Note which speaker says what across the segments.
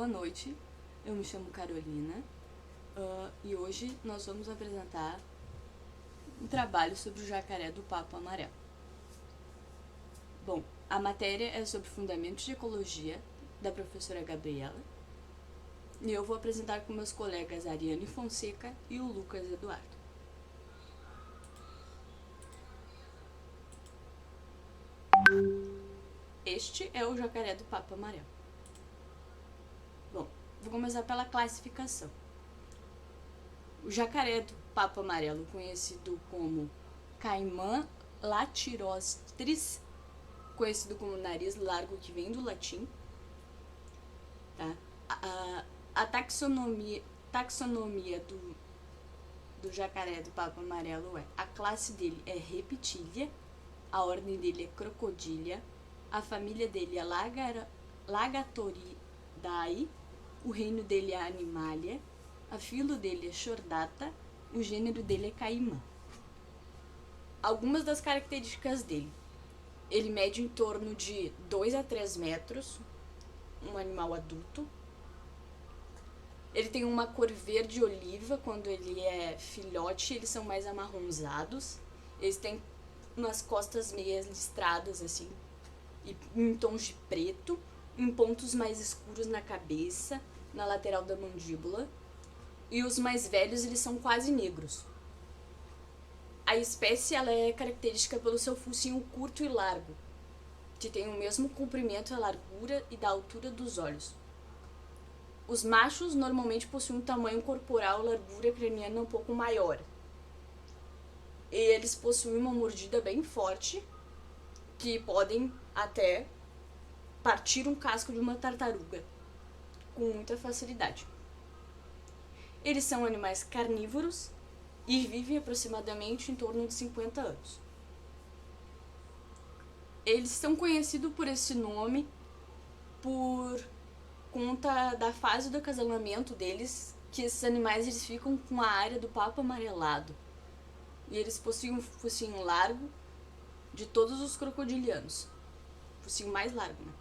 Speaker 1: Boa noite, eu me chamo Carolina e hoje nós vamos apresentar um trabalho sobre o jacaré do papo amarelo. Bom, a matéria é sobre fundamentos de ecologia, da professora Gabriela, e eu vou apresentar com meus colegas Ariane Fonseca e o Lucas Eduardo. Este é o jacaré do papo amarelo. Bom, vou começar pela classificação. O jacaré do papo amarelo, conhecido como Caimã latirostris, conhecido como nariz largo, que vem do latim, tá? A taxonomia do jacaré do papo amarelo a classe dele é Reptilia, a ordem dele é Crocodilia, a família dele é Lagatoridae, o reino dele é Animalia, a filo dele é Chordata, o gênero dele é Caimã. Algumas das características dele: ele mede em torno de 2 a 3 metros, um animal adulto. Ele tem uma cor verde oliva. Quando ele é filhote, eles são mais amarronzados. Eles têm umas costas meio listradas assim, e em tons de preto, em pontos mais escuros na cabeça, na lateral da mandíbula. E os mais velhos, eles são quase negros. A espécie ela é característica pelo seu focinho curto e largo, que tem o mesmo comprimento, a largura e da altura dos olhos. Os machos normalmente possuem um tamanho corporal e largura craniana um pouco maior. E eles possuem uma mordida bem forte, que podem até partir um casco de uma tartaruga com muita facilidade. Eles são animais carnívoros e vivem aproximadamente em torno de 50 anos. Eles são conhecidos por esse nome por conta da fase do acasalamento deles, que esses animais eles ficam com a área do papo amarelado. E eles possuem um focinho largo de todos os crocodilianos. Focinho mais largo, né?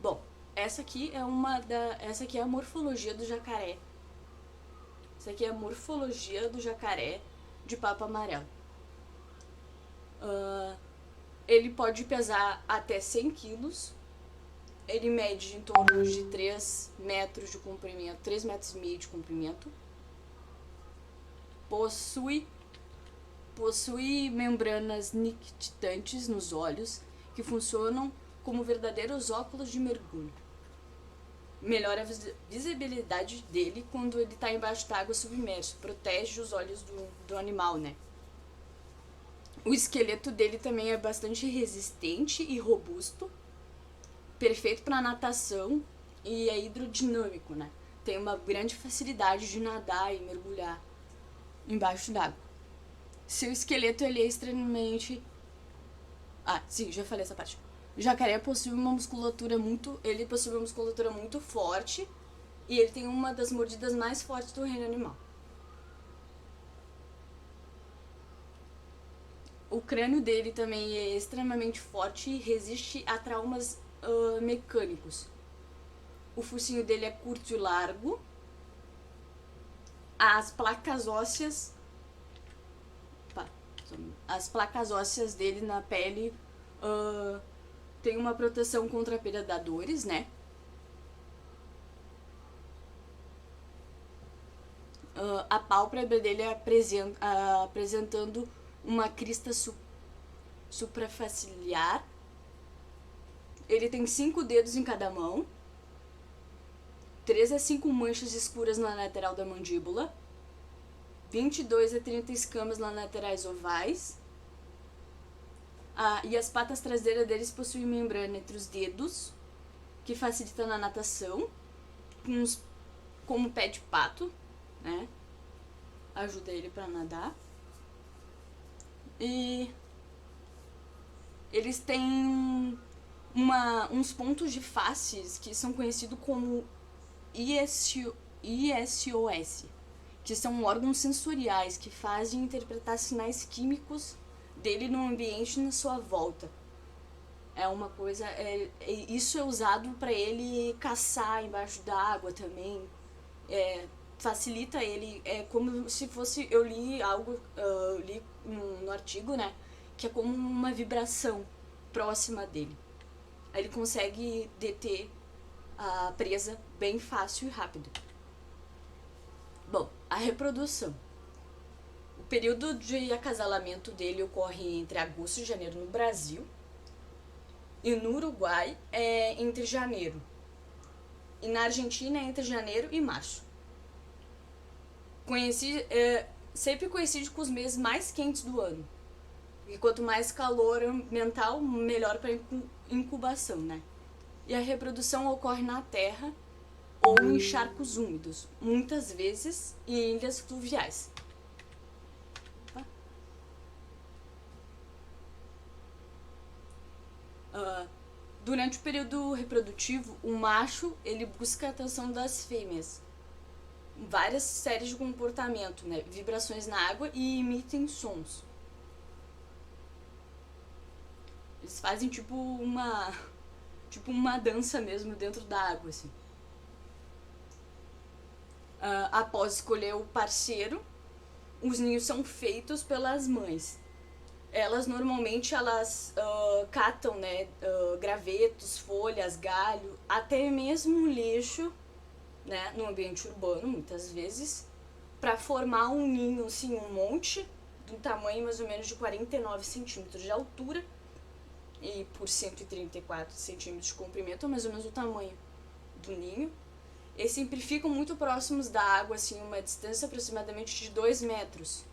Speaker 1: Bom, essa aqui é a morfologia do jacaré. Essa aqui é a morfologia do jacaré de papo amarelo. Ele pode pesar até 100 quilos. Ele mede em torno de 3 metros de comprimento, 3,5 metros de comprimento. Possui membranas nictitantes nos olhos, que funcionam como verdadeiros óculos de mergulho. Melhora a visibilidade dele quando ele está embaixo d'água submerso, protege os olhos do animal, né? O esqueleto dele também é bastante resistente e robusto, perfeito para natação e é hidrodinâmico, né? Tem uma grande facilidade de nadar e mergulhar embaixo d'água. Seu esqueleto ele é extremamente... sim, já falei essa parte. O jacaré possui uma musculatura muito forte e ele tem uma das mordidas mais fortes do reino animal. O crânio dele também é extremamente forte e resiste a traumas mecânicos. O focinho dele é curto e largo. As placas ósseas dele na pele tem uma proteção contra predadores, né? A pálpebra dele é apresentando uma crista suprafaciar. Ele tem 5 dedos em cada mão, 3 a 5 manchas escuras na lateral da mandíbula, 22 a 30 escamas nas laterais ovais. E as patas traseiras deles possuem membrana entre os dedos, que facilita na natação, como pé de pato, né? Ajuda ele para nadar. E eles têm uns pontos de faces que são conhecidos como ISOS, que são órgãos sensoriais que fazem interpretar sinais químicos dele no ambiente e na sua volta. É uma coisa. Isso é usado para ele caçar embaixo d'água também. Facilita ele. É como se fosse. Eu li algo. Eu li no artigo, né? Que é como uma vibração próxima dele. Aí ele consegue deter a presa bem fácil e rápido. Bom, a reprodução. O período de acasalamento dele ocorre entre agosto e janeiro no Brasil. E no Uruguai é entre janeiro. E na Argentina é entre janeiro e março. Sempre coincide com os meses mais quentes do ano. E quanto mais calor ambiental, melhor para incubação, né? E a reprodução ocorre na terra ou em charcos úmidos, muitas vezes em ilhas fluviais. Durante o período reprodutivo, o macho ele busca a atenção das fêmeas. Várias séries de comportamento, né? Vibrações na água e emitem sons. Eles fazem tipo uma dança mesmo dentro da água, assim. Após escolher o parceiro, os ninhos são feitos pelas mães. Elas catam, né, gravetos, folhas, galho, até mesmo lixo, né, no ambiente urbano, muitas vezes, para formar um ninho, assim, um monte, de um tamanho mais ou menos de 49 centímetros de altura e por 134 centímetros de comprimento, é mais ou menos o tamanho do ninho. Eles sempre ficam muito próximos da água, assim, uma distância aproximadamente de 2 metros,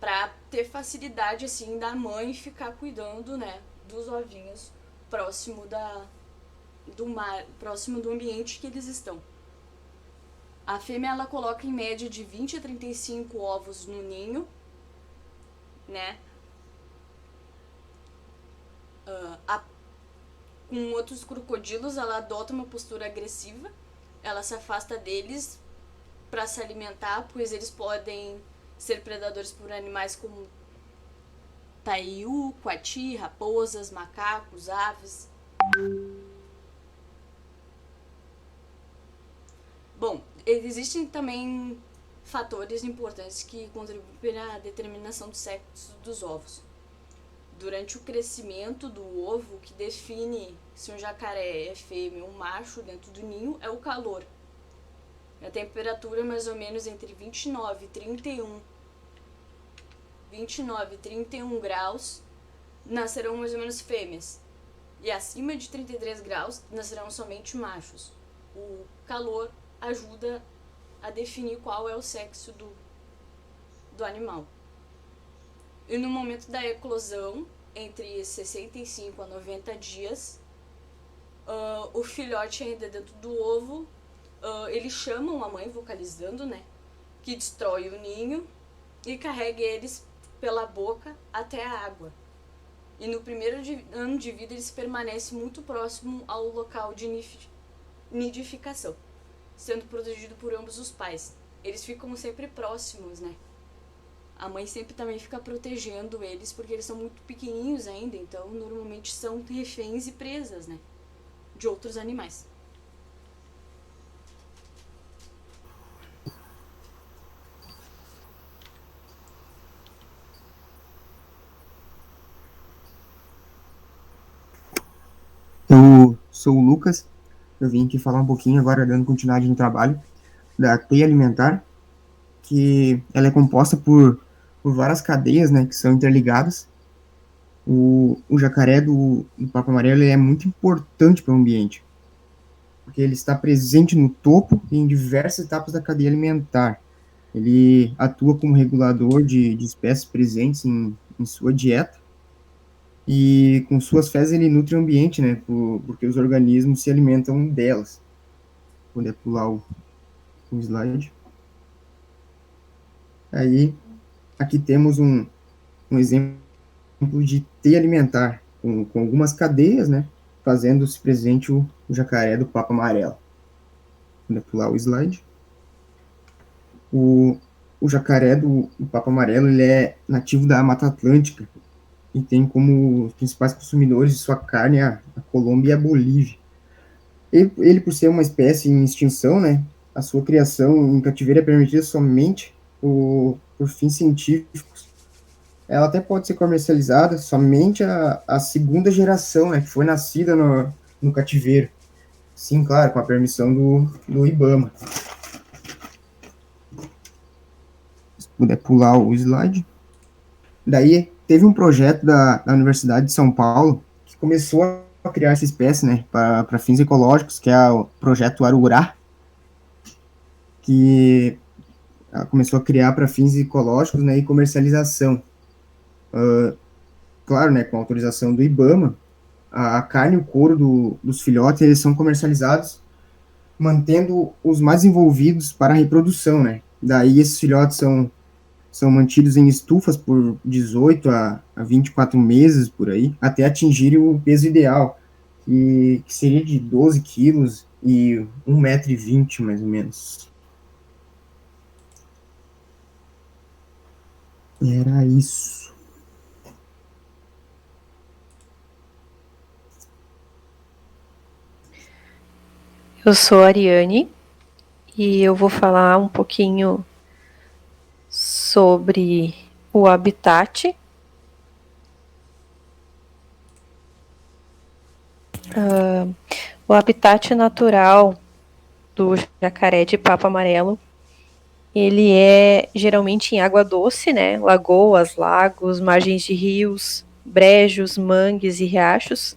Speaker 1: para ter facilidade, assim, da mãe ficar cuidando, né, dos ovinhos próximo do mar, próximo do ambiente que eles estão. A fêmea, ela coloca em média de 20 a 35 ovos no ninho, né? Com outros crocodilos, ela adota uma postura agressiva. Ela se afasta deles para se alimentar, pois eles podem ser predadores por animais como taiú, coati, raposas, macacos, aves. Bom, existem também fatores importantes que contribuem para a determinação do sexo dos ovos. Durante o crescimento do ovo, o que define se um jacaré é fêmea ou macho dentro do ninho é o calor. A temperatura mais ou menos entre 29 e 31 graus nascerão mais ou menos fêmeas. E acima de 33 graus nascerão somente machos. O calor ajuda a definir qual é o sexo do animal. E no momento da eclosão, entre 65 a 90 dias, o filhote ainda dentro do ovo, eles chamam a mãe, vocalizando, né? Que destrói o ninho e carrega eles pela boca até a água. E no primeiro ano de vida eles permanecem muito próximo ao local de nidificação, sendo protegido por ambos os pais. Eles ficam sempre próximos, né? A mãe sempre também fica protegendo eles porque eles são muito pequenininhos ainda, então normalmente são reféns e presas, né? De outros animais.
Speaker 2: Eu sou o Lucas, eu vim aqui falar um pouquinho agora, dando continuidade no trabalho, da cadeia alimentar, que ela é composta por várias cadeias, né, que são interligadas. O jacaré do papo amarelo é muito importante para o ambiente, porque ele está presente no topo e em diversas etapas da cadeia alimentar. Ele atua como regulador de espécies presentes em sua dieta, e com suas fezes ele nutre o ambiente, né, porque os organismos se alimentam delas. Vou poder pular o slide. Aí, aqui temos um exemplo de teia alimentar, com algumas cadeias, né, fazendo-se presente o jacaré do papo amarelo. Vou pular o slide. O, o jacaré do papo amarelo ele é nativo da Mata Atlântica e tem como os principais consumidores de sua carne a Colômbia e a Bolívia. Ele, por ser uma espécie em extinção, né, a sua criação em cativeiro é permitida somente por fins científicos. Ela até pode ser comercializada somente a segunda geração, né, que foi nascida no cativeiro. Sim, claro, com a permissão do IBAMA. Se puder pular o slide. Daí teve um projeto da Universidade de São Paulo que começou a criar essa espécie, né, para fins ecológicos, que é o projeto Arurá, que começou a criar para fins ecológicos, né, e comercialização. Claro, né, com autorização do IBAMA, a carne e o couro dos filhotes eles são comercializados mantendo os mais envolvidos para a reprodução, né? Daí esses filhotes são mantidos em estufas por 18 a 24 meses, por aí, até atingirem o peso ideal, que seria de 12 quilos e 1,20 m, mais ou menos. Era isso.
Speaker 3: Eu sou a Ariane e eu vou falar um pouquinho sobre o habitat. O habitat natural do jacaré de papo amarelo, ele é geralmente em água doce, né? Lagoas, lagos, margens de rios, brejos, mangues e riachos.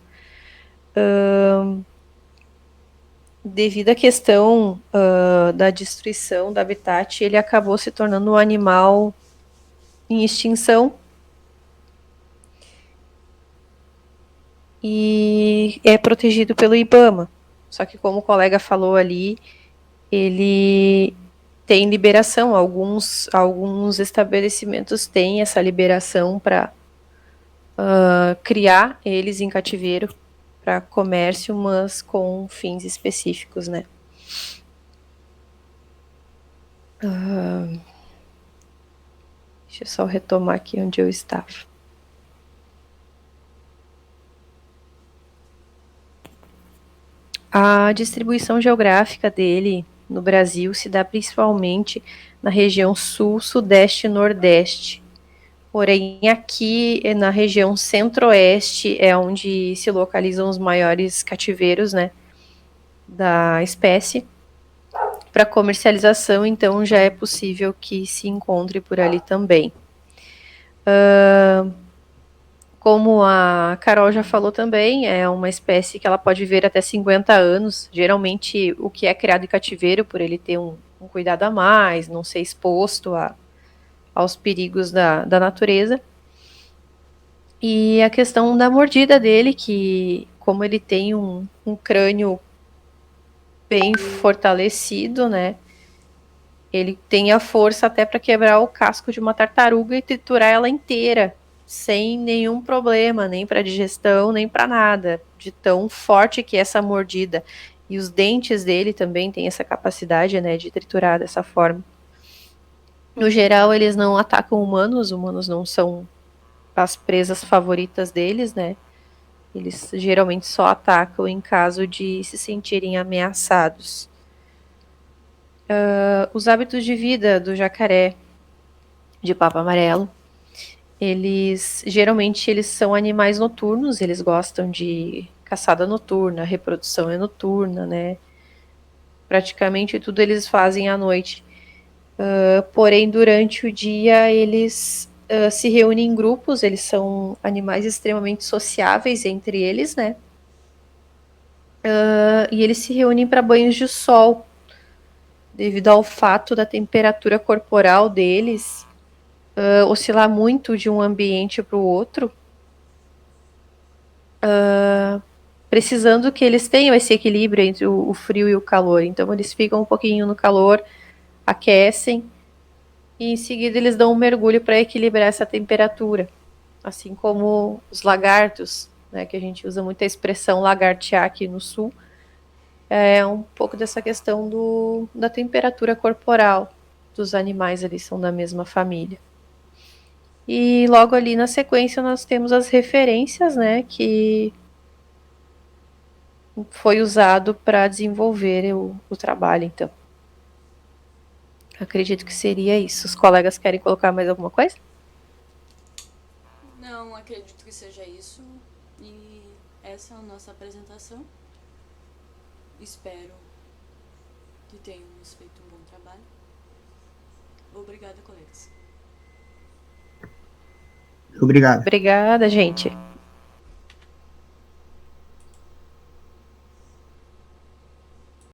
Speaker 3: Devido à questão da destruição do habitat, ele acabou se tornando um animal em extinção. E é protegido pelo IBAMA. Só que, como o colega falou ali, ele tem liberação. Alguns estabelecimentos têm essa liberação para criar eles em cativeiro para comércio, mas com fins específicos, né? Deixa eu só retomar aqui onde eu estava. A distribuição geográfica dele no Brasil se dá principalmente na região sul, sudeste e nordeste. Porém, aqui na região centro-oeste é onde se localizam os maiores cativeiros, né, da espécie. Para comercialização, então, já é possível que se encontre por ali também. Como a Carol já falou também, é uma espécie que ela pode viver até 50 anos. Geralmente, o que é criado em cativeiro, por ele ter um cuidado a mais, não ser exposto aos perigos da natureza. E a questão da mordida dele, que como ele tem um crânio bem fortalecido, né? Ele tem a força até para quebrar o casco de uma tartaruga e triturar ela inteira, sem nenhum problema, nem para digestão, nem para nada, de tão forte que é essa mordida. E os dentes dele também têm essa capacidade, né, de triturar dessa forma. No geral, eles não atacam humanos não são as presas favoritas deles, né? Eles geralmente só atacam em caso de se sentirem ameaçados. Os hábitos de vida do jacaré de papo amarelo, geralmente eles são animais noturnos, eles gostam de caçada noturna, reprodução é noturna, né? Praticamente tudo eles fazem à noite. Porém, durante o dia eles se reúnem em grupos, eles são animais extremamente sociáveis entre eles, né? E eles se reúnem para banhos de sol, devido ao fato da temperatura corporal deles oscilar muito de um ambiente para o outro, precisando que eles tenham esse equilíbrio entre o frio e o calor. Então eles ficam um pouquinho no calor, aquecem, e em seguida eles dão um mergulho para equilibrar essa temperatura. Assim como os lagartos, né, que a gente usa muito a expressão lagartear aqui no sul, é um pouco dessa questão da temperatura corporal dos animais ali, são da mesma família. E logo ali na sequência nós temos as referências, né, que foi usado para desenvolver o trabalho, então. Acredito que seria isso. Os colegas querem colocar mais alguma coisa?
Speaker 1: Não, acredito que seja isso. E essa é a nossa apresentação. Espero que tenhamos feito um bom trabalho. Obrigada, colegas.
Speaker 2: Obrigado.
Speaker 3: Obrigada, gente.